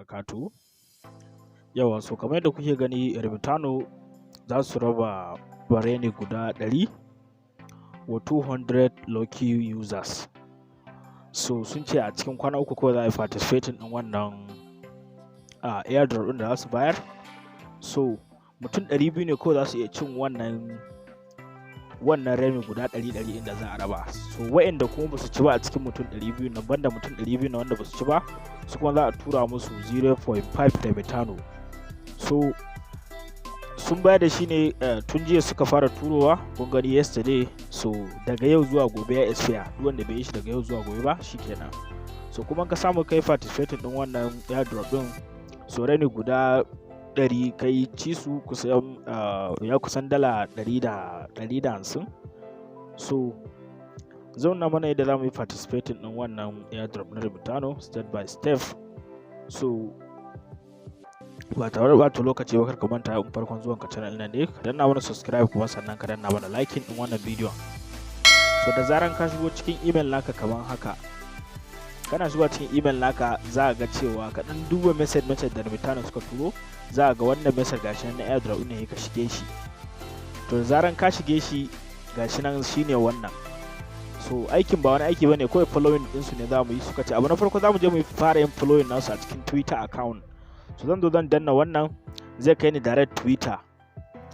wabarakatuh. Yawa, so kamar yadda kuke gani Remitano za su raba bareni guda 100 wa 200 lucky users. So sun ce a cikin kwana uku kawai za a yi participating din wannan airdrop din da za su bayar. So mutum 200 ne kawai za su iya cin wannan remi guda 100 inda za a raba. So wa'anda kuma ba su ci ba a cikin mutum 200 na, banda mutum 200 na wanda ba su ci ba, su kuma za a tura musu 0.5 Remitano. So sun bayar da shi ne tun jiya suka fara turowa, kun gani yesterday. So daga yau zuwa gobe ya expire, duk wanda bai yi shi daga yau zuwa gobe ba shikenan. So kuma ka samu kai participating din wannan airdrop din, so reni guda 100 kai ci su kusan ya kusan dala 150. So zauna mana yadda za mu yi participating din wannan airdrop na Remitano step by step. So ba tare da bata lokaci ba, kar ka manta in farkon zuwan ka channel nan ne ka danna mana subscribe, kuma sannan ka danna mana liking din wannan bidiyon. So da zaran ka shigo cikin email naka kaman haka, kana shigo cikin email naka za ga cewa ka dan duba message da Remitano suka turo, za ga wannan message gashi nan na airdrop ne, ka shige shi. To da zaran ka shige shi gashi nan shine wannan. So aikin ba wani aiki bane, kawai following din su ne za mu yi. Suka ce abu na farko za mu je mu fara yin following nasu a cikin Twitter account. So zan zo zan danna wannan, zai kai ni direct Twitter,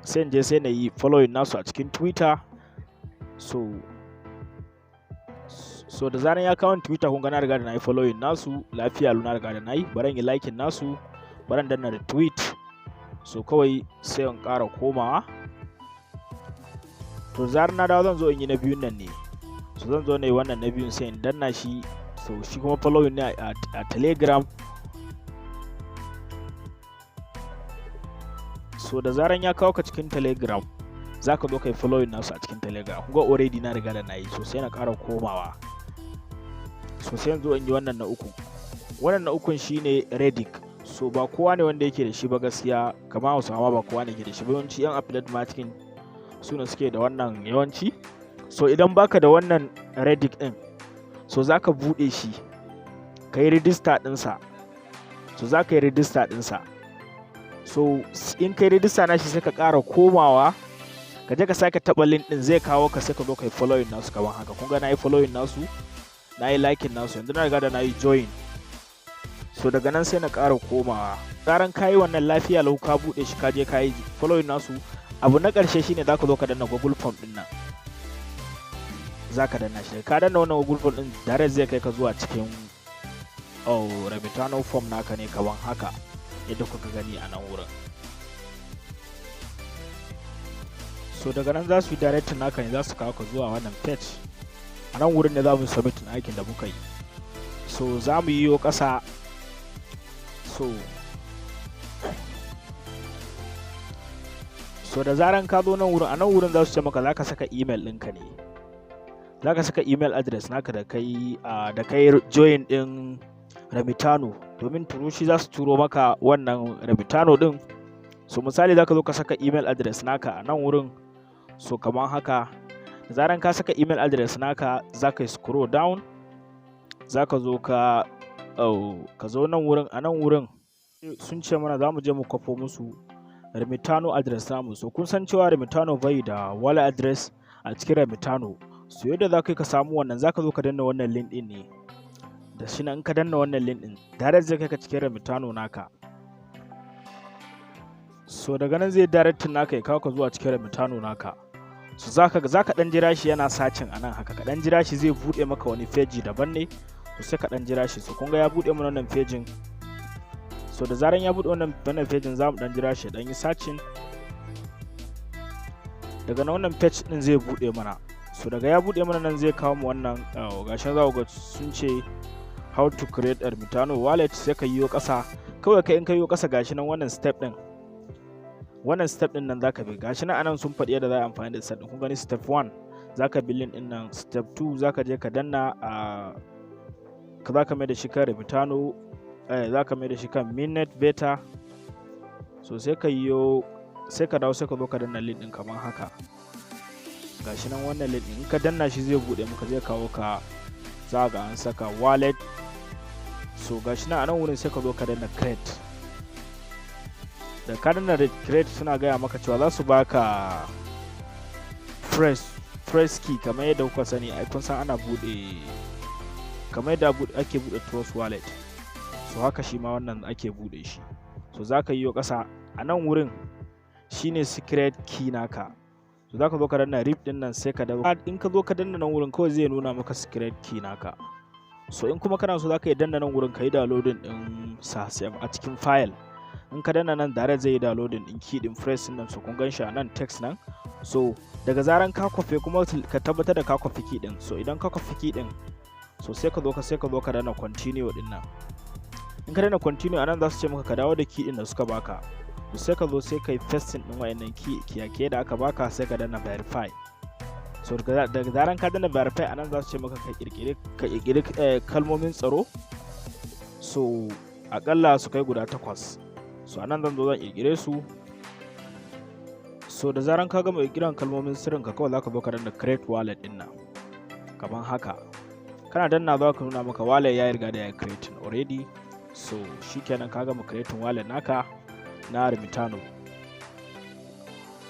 sai in je sai na yi following nasu a cikin Twitter. So da zaran ya kawo Twitter, kun ga na riga da na yi following nasu lafiya lu, na riga da na yi. Baran yi liking nasu, baran danna retweet. So kawai sai in ƙara komawa. To zaran na dawo zan zo in yi na biyun nan ne. So zan zo na yi wannan na biyun sai in danna shi. So shi kuma following ne a Telegram. So da zaran ya kawo ka cikin Telegram, za ka zo ka yi following nasu a cikin Telegram. Kun ga already na riga da na yi, so sai na ƙara komawa. So sai yanzu in yi wannan na uku. Wannan na ukun shine renec. So ba kowa ne wanda yake da shi ba gaskiya, kamar Hausawa ba kowa ne yake da shi ba. Yawanci yan affiliate marketing su ne suke da wannan yawanci. So idan baka da wannan renec din, so za ka buɗe shi ka yi register ɗinsa. So za ka yi register ɗinsa. So in kai register na shi sai ka ƙara komawa, ka je ka sake taɓa link ɗin, zai kawo ka sai ka zo ka yi following nasu kamar haka. Kun ga na yi following nasu, na yi liking nasu, yanzu na riga da na yi join. So daga nan sai na ƙara komawa. Tsaran ka yi wannan lafiya lau, ka buɗe shi ka je ka yi following nasu. Abu na ƙarshe shine za ka zo ka danna Google Form ɗin nan, za ka danna shi. Ka danna wannan Google Form ɗin, direct zai kai ka zuwa cikin Remitano form naka ne kamar haka yadda kuka gani a nan wurin. So daga nan za su yi direct naka ne, za su kawo ka zuwa wannan page. A nan wurin ne za mu submit aikin da muka yi. So za mu yi ƙasa. So da zaran ka zo nan wurin, a nan wurin za su ce maka za ka saka email ɗinka ne, za ka saka email address naka da kai join ɗin Remitano, domin turushi za su turo maka wannan Remitano ɗin. So misali za ka zo ka saka email address naka a nan wurin. So kamar haka, da zaran ka saka email address naka, za ka yi scroll down, za ka zo ka zo nan wurin. A nan wurin sun ce mana za mu je mu kwafo musu Remitano address namu. So kun san cewa Remitano bai da wallet address a cikin Remitano. So yadda za ka yi ka samu wannan, za ka zo ka danna wannan link ɗin ne. Da shi nan ka danna wannan link ɗin, direct zai kai ka cikin Remitano naka. So daga nan zai direct naka ya kawo ka zuwa cikin Remitano naka. So za ka dan jira shi yana sacin a nan haka, ka dan jira shi, zai buɗe maka wani page daban ne. So sai ka dan jira shi. So kun ga ya buɗe mana wannan page. So da zaran ya buɗe wannan page, za mu dan jira shi dan yi sacin. Daga nan wannan page din zai buɗe mana. So daga ya buɗe mana nan zai kawo mu wannan gashin za ku ga sun ce how to create a Remitano wallet. Sai ka yiwo ƙasa, kawai ka in ka yiwo ƙasa gashi nan wannan step din. Wannan step din nan zaka bi, gashi nan anan sun faɗi yadda za a amfani da step din. Kun gani step 1 zaka bi link din nan, step 2 zaka je ka danna ka zaka mai da shi kan Remitano, zaka mai da shi kan minute beta. So sai ka yiwo, sai ka dawo, sai ka zo ka danna link din kamar haka. Gashi nan wannan link din in ka danna shi zai buɗe maka, zai kawo ka, za ga an saka wallet. So gashi na a nan wurin sai ka zo ka danna create. Da ka danna create suna gaya maka cewa za su baka press key kamar yadda kuka sani. Ai kun san ana bude kamar yadda ake bude trust wallet, so haka shi ma wannan ake bude shi. So za ka yi yo ƙasa a nan wurin shine secret key naka. So za ka zo ka danna rip din nan sai ka dawo. In ka zo ka danna nan wurin kawai zai nuna maka secret key naka. So in kuma kana so za ka yi danna nan wurin ka yi downloading din sa a cikin file. In ka danna nan direct zai yi downloading din key din phrase din nan. So kun gan shi a nan text nan. So daga zaran ka kwafe kuma ka tabbatar da ka kwafe key din. So idan ka kwafe key din, so sai ka zo ka danna continue din nan. In ka danna continue anan za su ce maka ka dawo da key din da suka baka. So sai ka zo sai kai pasting din wayannan key da aka baka sai ka danna verify. So daga zaran ka danna verify anan za su ce maka ka kirkiri kalmomin tsaro. So akalla su kai guda 8. So anan zan zo zan kirkire su. So da zaran ka gama kirkiran kalmomin sirrin ka kawai zaka zo ka danna create wallet din nan kaman haka. Kana danna za ka nuna maka wallet ya riga da ya create already. So shikenan ka gama creating wallet naka na Remitano.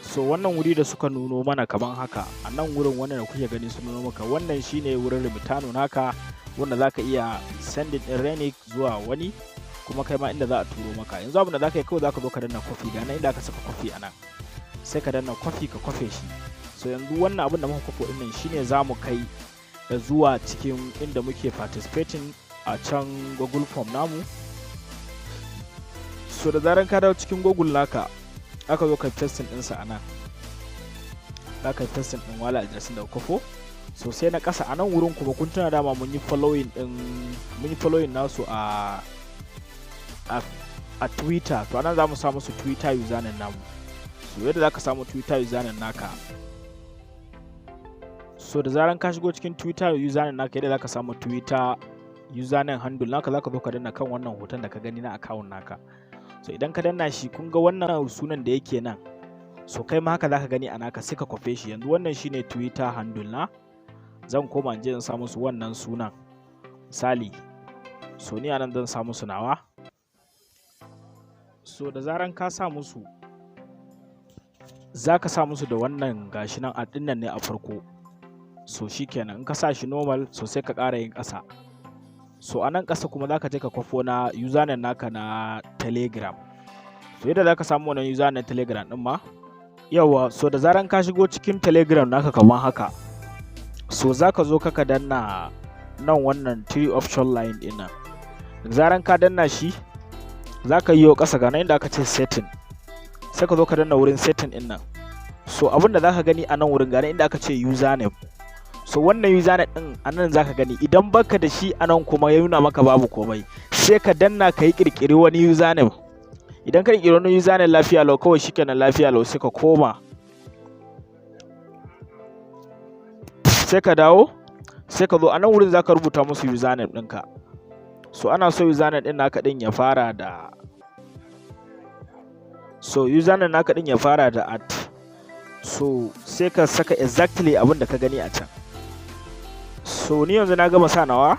So wannan wuri da suka nuno mana kaman haka, a nan wurin wannan da kuke gani sun nuno maka, wannan shine wurin Remitano naka wanda zaka iya sending din renec zuwa wani kuma kai ma inda za a turo maka. Yanzu abin da zaka yi kawai zaka zo ka danna copy, ga nan inda aka saka copy anan sai ka danna copy ka kwafe shi. So yanzu wannan abin da muka kwafo din nan shine zamu kai zuwa cikin inda muke participating a can Google form namu. So da zaran ka dawo cikin Google naka aka zo kai pasting ɗinsa a nan, za ka yi pasting ɗin wallet address da kwafo. So sai na ƙasa a nan wurin kuma kun tuna dama mun yi following nasu a Twitter. To anan za mu sa musu Twitter username namu. So yadda za ka samu Twitter username naka, so da zaran ka shigo cikin Twitter username naka, yadda za ka samu Twitter username handle naka, za ka zo ka danna kan wannan hoton da ka gani na account naka. So idan ka danna shi kun ga wannan sunan da yake nan, so kai ma haka za ka gani a naka sai ka kwafe shi. Yanzu wannan shine Twitter handle na, zan koma in je in sa musu wannan sunan misali. So ni anan zan sa musu nawa. So da zaran ka sa musu, za ka sa musu da wannan gashi nan a dinnan ne a farko. So shikenan in ka sa shi normal, so sai ka ƙara yin ƙasa. So a nan ƙasa kuma za ka je ka kwafo na username naka na Telegram. So yadda za ka samu wannan username Telegram ɗin ma, yawa, so da zaran ka shigo cikin Telegram naka kamar haka, so za ka zo ka danna nan wannan 3 option line ɗin nan. Da zaran ka danna shi, za ka yi wa ƙasa ga nan inda aka ce setting, sai ka zo ka danna wurin setting ɗin nan. So abin da za ka gani a nan wurin ga nan inda aka ce username. So wannan username din anan zaka gani, idan baka da shi anan kuma ya nuna maka babu komai, sai ka danna ka yi kirkiri wani username. Idan ka kirkiri wani username lafiya lau, kawai shikenan lafiya lau sai ka koma, sai ka dawo, sai ka zo anan wurin zaka rubuta musu username ɗinka. So ana so username din naka din ya fara da, so username naka din ya fara da @ so sai ka saka exactly abin da ka gani a can. So ni yanzu na gama sa nawa,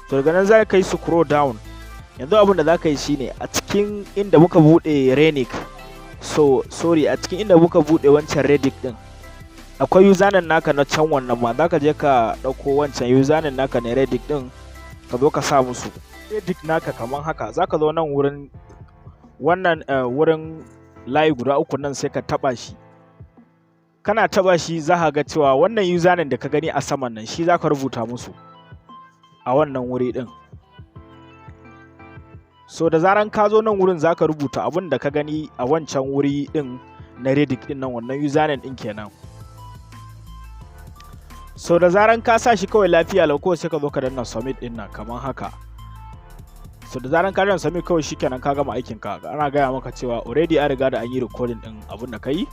to daga nan za ka yi scroll down. Yanzu abin da za ka yi shine a cikin inda muka bude renec, so sorry, a cikin inda muka bude wancan renec din akwai username naka na can wannan ma, za ka je ka dauko wancan username naka na renec din ka zo ka sa musu renec naka kaman haka. Za ka zo nan wurin wannan wurin layi guda 3 nan sai ka taba shi. Kana taba shi za ka ga cewa wannan username da ka gani a saman nan shi za ka rubuta musu a wannan wuri din. So da zaran ka zo nan wurin za ka rubuta abin da ka gani a wancan wuri din na renec din nan, wannan username din kenan. So da zaran ka sa shi kawai lafiya lau, kawai sai ka zo ka danna submit din nan kamar haka. So da zaran ka danna submit kawai shikenan ka gama aikin ka. Ana gaya maka cewa already an riga da an yi recording din abin da ka yi.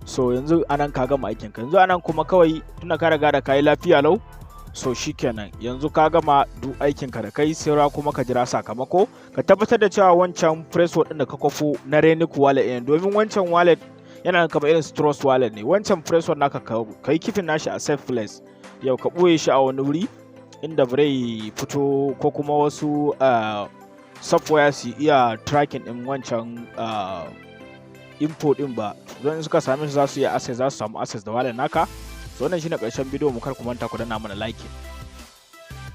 So yanzu anan ka gama aikin ka. Yanzu anan kuma kawai tunda ka riga da kai lafiya lau, so shikenan yanzu ka gama duk aikin ka da kai, sai kuma ka jira sakamako. Ka tabbatar da cewa wancan password din da ka kwafo na renec wallet ɗin, domin wancan wallet yana kamar irin trust wallet ne. Wancan password naka ka yi kifin nashi a safe place, yau ka ɓoye shi a wani wuri. inda bai fito ko kuma wasu software su iya tracking din wancan info din ba, don suka same su za su iya access, za su samu access da wallet naka. So wannan shine karshen bidiyo mu, kar ku manta ku danna mana like.